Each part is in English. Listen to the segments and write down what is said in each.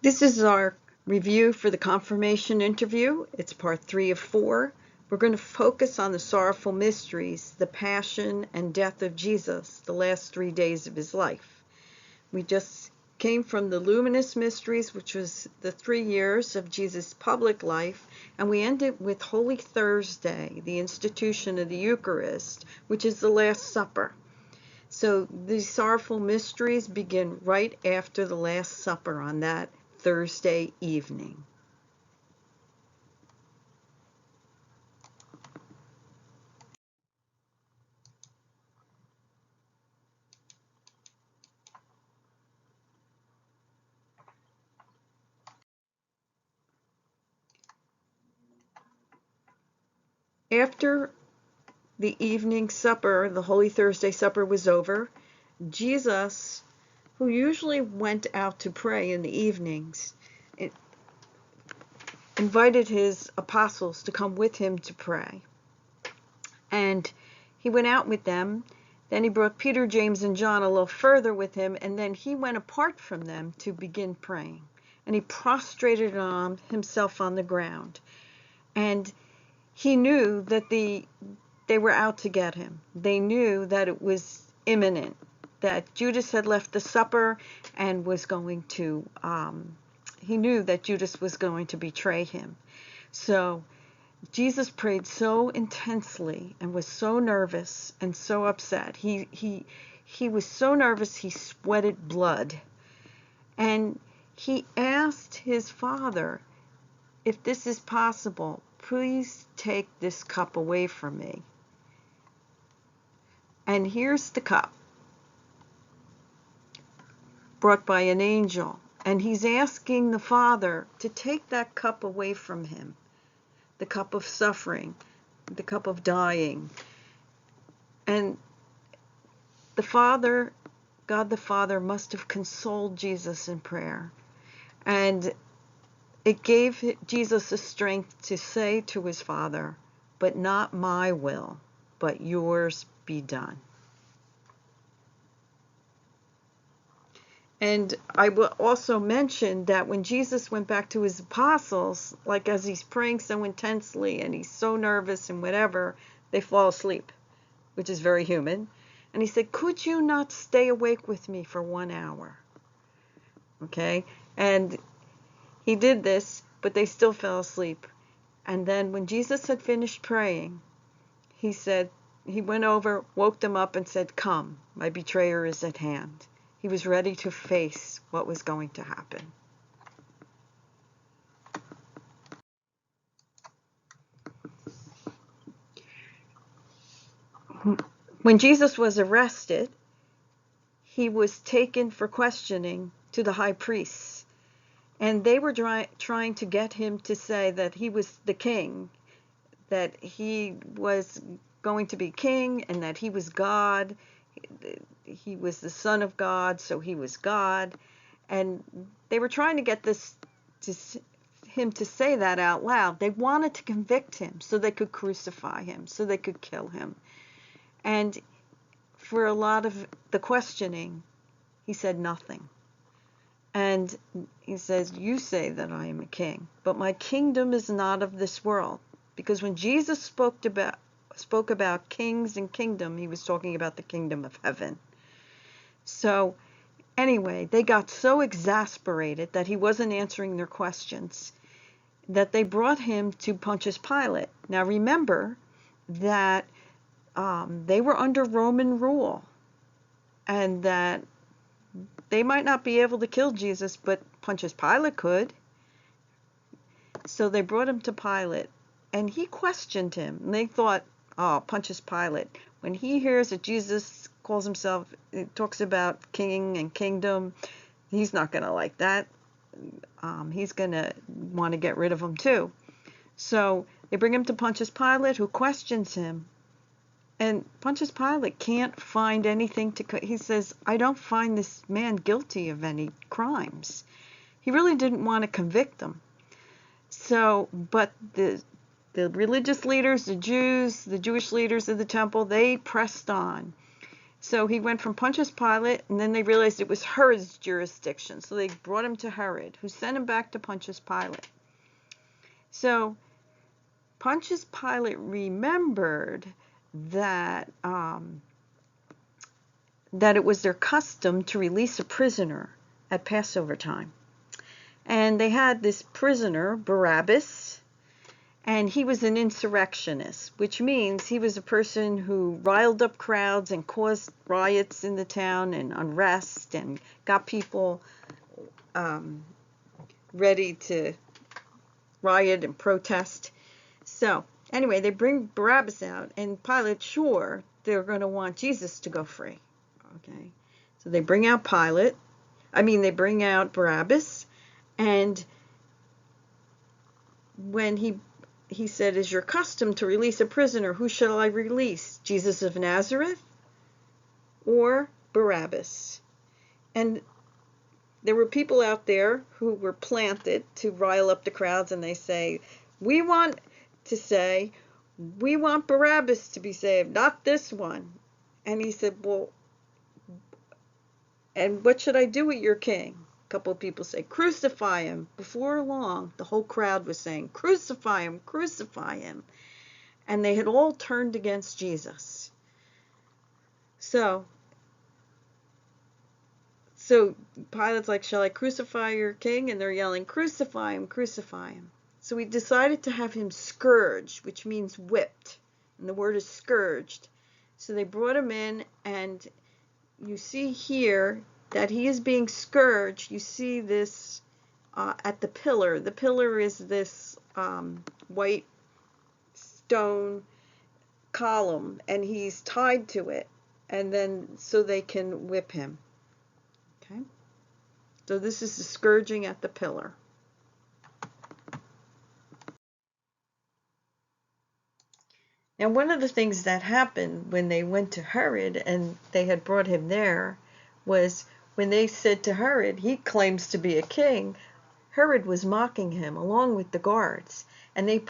This is our review for the confirmation interview. It's part 3 of 4. We're going to focus on the sorrowful mysteries, the passion and death of Jesus, the last 3 days of his life. We just came from the luminous mysteries, which was the 3 years of Jesus' public life, and we ended with Holy Thursday, the institution of the Eucharist, which is the Last Supper. So these sorrowful mysteries begin right after the Last Supper on that Thursday evening. After the evening supper, the Holy Thursday supper was over, Jesus, who usually went out to pray in the evenings, invited his apostles to come with him to pray. And he went out with them. Then he brought Peter, James, and John a little further with him, and then he went apart from them to begin praying. And he prostrated himself on the ground. And he knew that they were out to get him. They knew that it was imminent, that Judas had left the supper and was going to, he knew that Judas was going to betray him. So Jesus prayed so intensely and was so nervous and so upset. He was so nervous he sweated blood. And he asked his Father, if this is possible, please take this cup away from me. And here's the cup, brought by an angel. And he's asking the Father to take that cup away from him, the cup of suffering, the cup of dying. And the Father, God the Father, must have consoled Jesus in prayer. And it gave Jesus the strength to say to his Father, but not my will, but yours be done. And I will also mention that when Jesus went back to his apostles, like as he's praying so intensely and he's so nervous and whatever, they fall asleep, which is very human. And he said, could you not stay awake with me for 1 hour? Okay? And he did this, but they still fell asleep. And then when Jesus had finished praying, he said, he went over, woke them up and said, come, my betrayer is at hand. He was ready to face what was going to happen. When Jesus was arrested, he was taken for questioning to the high priests. And they were trying to get him to say that he was the king, that he was going to be king, and that he was God. He was the Son of God, so he was God. And they were trying to get him to say that out loud. They wanted to convict him so they could crucify him, so they could kill him. And for a lot of the questioning, he said nothing. And he says, you say that I am a king, but my kingdom is not of this world. Because when Jesus spoke about kings and kingdom, he was talking about the kingdom of heaven. So anyway, they got so exasperated that he wasn't answering their questions that they brought him to Pontius Pilate. Now remember that they were under Roman rule, and that they might not be able to kill Jesus, but Pontius Pilate could. So they brought him to Pilate, and he questioned him. And they thought, oh, Pontius Pilate, when he hears that Jesus calls himself, talks about king and kingdom, he's not going to like that. He's going to want to get rid of him too. So they bring him to Pontius Pilate, who questions him. And Pontius Pilate can't find anything he says, I don't find this man guilty of any crimes. He really didn't want to convict him. So, but the religious leaders, the Jews, the Jewish leaders of the temple, they pressed on. So he went from Pontius Pilate, and then they realized it was Herod's jurisdiction. So they brought him to Herod, who sent him back to Pontius Pilate. So Pontius Pilate remembered that that it was their custom to release a prisoner at Passover time. And they had this prisoner, Barabbas, and he was an insurrectionist, which means he was a person who riled up crowds and caused riots in the town and unrest and got people ready to riot and protest. So anyway, they bring Barabbas out, and Pilate's sure they're going to want Jesus to go free. Okay, so they bring out they bring out Barabbas, and when he said, "Is your custom to release a prisoner? Who shall I release? Jesus of Nazareth or Barabbas?" And there were people out there who were planted to rile up the crowds, and they say, we want Barabbas to be saved, not this one. And he said, well, and what should I do with your king? A couple of people say, crucify him. Before long, the whole crowd was saying, crucify him, crucify him. And they had all turned against Jesus. So Pilate's like, shall I crucify your king? And they're yelling, crucify him, crucify him. So he decided to have him scourged, which means whipped. And the word is scourged. So they brought him in, and you see here that he is being scourged. You see this at the pillar. The pillar is this white stone column, and he's tied to it, and then so they can whip him. Okay, so this is the scourging at the pillar. Now, one of the things that happened when they went to Herod and they had brought him there was when they said to Herod, he claims to be a king, Herod was mocking him along with the guards, and they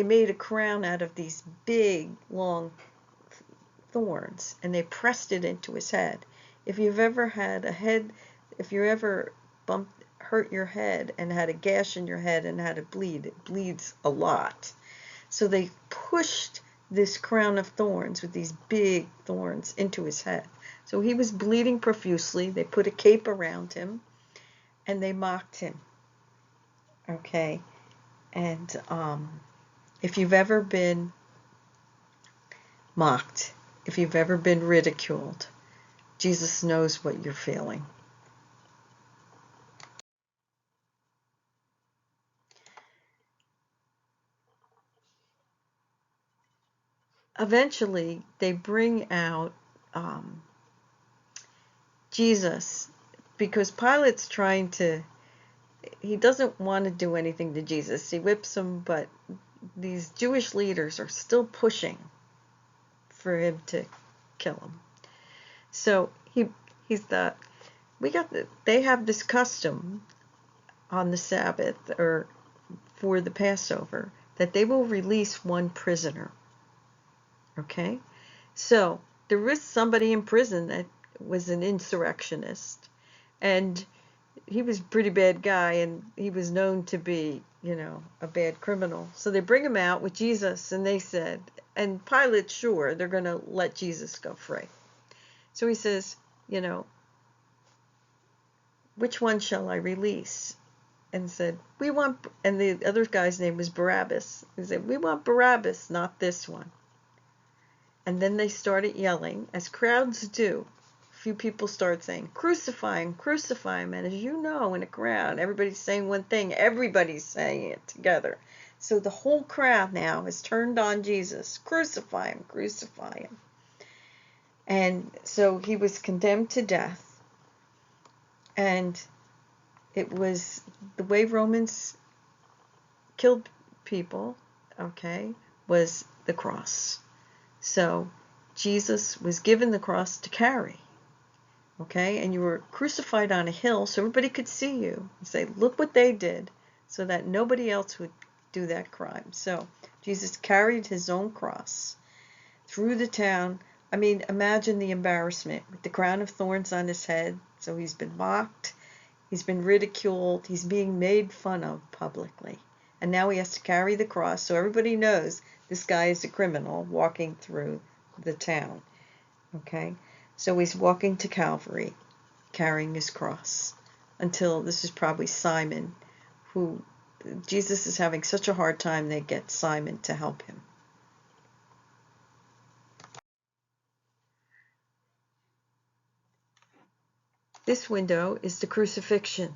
made a crown out of these big, long thorns, and they pressed it into his head. If you've ever had if you ever hurt your head and had a gash in your head and had it bleeds a lot. So they pushed this crown of thorns with these big thorns into his head. So he was bleeding profusely. They put a cape around him, and they mocked him. Okay, and if you've ever been mocked, if you've ever been ridiculed, Jesus knows what you're feeling. Eventually, they bring out Jesus, because Pilate's he doesn't want to do anything to Jesus. He whips him, but these Jewish leaders are still pushing for him to kill him. So he's thought, they have this custom on the Sabbath or for the Passover that they will release one prisoner. Okay, so there was somebody in prison that was an insurrectionist, and he was a pretty bad guy, and he was known to be, a bad criminal. So they bring him out with Jesus, and they said, and Pilate's sure they're going to let Jesus go free. So he says, which one shall I release? And said, and the other guy's name was Barabbas. He said, we want Barabbas, not this one. And then they started yelling, as crowds do. A few people started saying, crucify him, crucify him. And as you know, in a crowd, everybody's saying one thing. Everybody's saying it together. So the whole crowd now is turned on Jesus. Crucify him, crucify him. And so he was condemned to death. And it was the way Romans killed people, okay, was the cross. So Jesus was given the cross to carry, okay, and you were crucified on a hill so everybody could see you and say, look what they did, so that nobody else would do that crime. So Jesus carried his own cross through the town I mean, imagine the embarrassment with the crown of thorns on his head. So he's been mocked, he's been ridiculed, he's being made fun of publicly. And now he has to carry the cross, so everybody knows this guy is a criminal walking through the town. Okay? So he's walking to Calvary, carrying his cross, until this is probably Simon, who Jesus is having such a hard time, they get Simon to help him. This window is the crucifixion.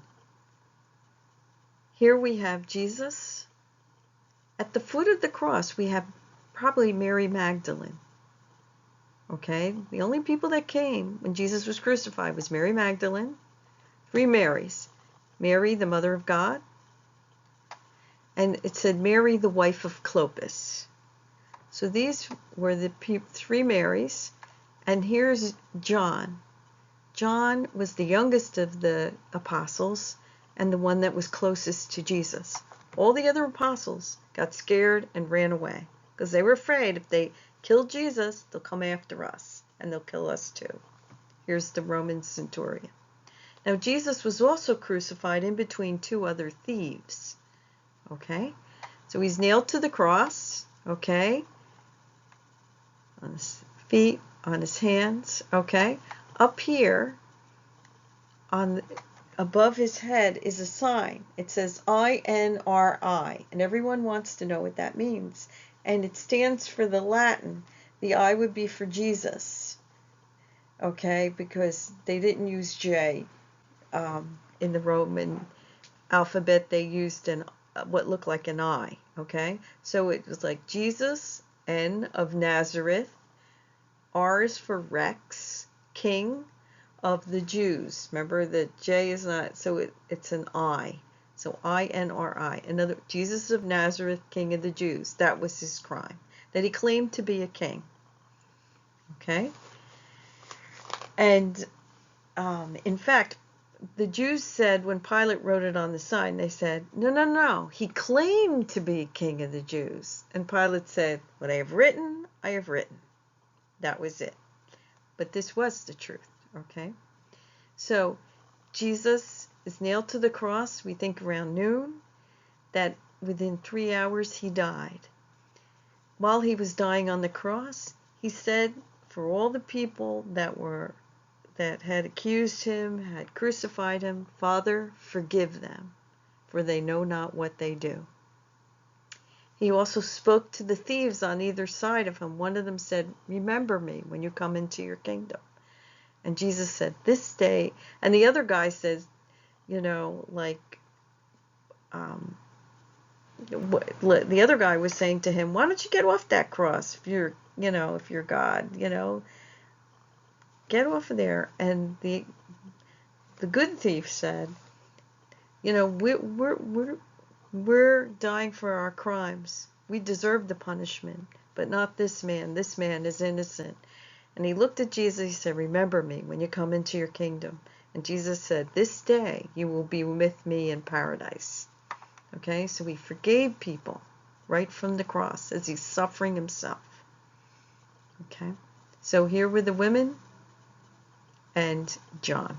Here we have Jesus. At the foot of the cross, we have probably Mary Magdalene. Okay? The only people that came when Jesus was crucified was Mary Magdalene, 3 Marys. Mary, the mother of God, and it said Mary, the wife of Clopas. So these were the 3 Marys, and here's John. John was the youngest of the apostles and the one that was closest to Jesus. All the other apostles got scared and ran away because they were afraid if they killed Jesus, they'll come after us and they'll kill us too. Here's the Roman centurion. Now Jesus was also crucified in between 2 other thieves. Okay? So he's nailed to the cross, okay? On his feet, on his hands, okay? Up here, above his head is a sign. It says INRI, and everyone wants to know what that means. And it stands for the Latin. The I would be for Jesus, okay? Because they didn't use J in the Roman alphabet. They used what looked like an I, okay? So it was like Jesus, N of Nazareth, R is for Rex, King of the Jews. Remember that J is not, so it's an I. So INRI. Another, Jesus of Nazareth, King of the Jews. That was his crime, that he claimed to be a king. Okay? And in fact, the Jews said, when Pilate wrote it on the sign, they said, no, he claimed to be king of the Jews. And Pilate said, what I have written, I have written. That was it. But this was the truth, okay? So Jesus is nailed to the cross, we think around noon, that within 3 hours he died. While he was dying on the cross, he said, for all the people that had accused him, had crucified him, Father, forgive them, for they know not what they do. He also spoke to the thieves on either side of him. One of them said, remember me when you come into your kingdom. And Jesus said, this day, and the other guy says, the other guy was saying to him, why don't you get off that cross if you're God, get off of there. And the good thief said, we're dying for our crimes. We deserve the punishment, but not this man. This man is innocent. And he looked at Jesus. He said, remember me when you come into your kingdom. And Jesus said, this day you will be with me in paradise. Okay, so he forgave people right from the cross as he's suffering himself. Okay, so here were the women and John.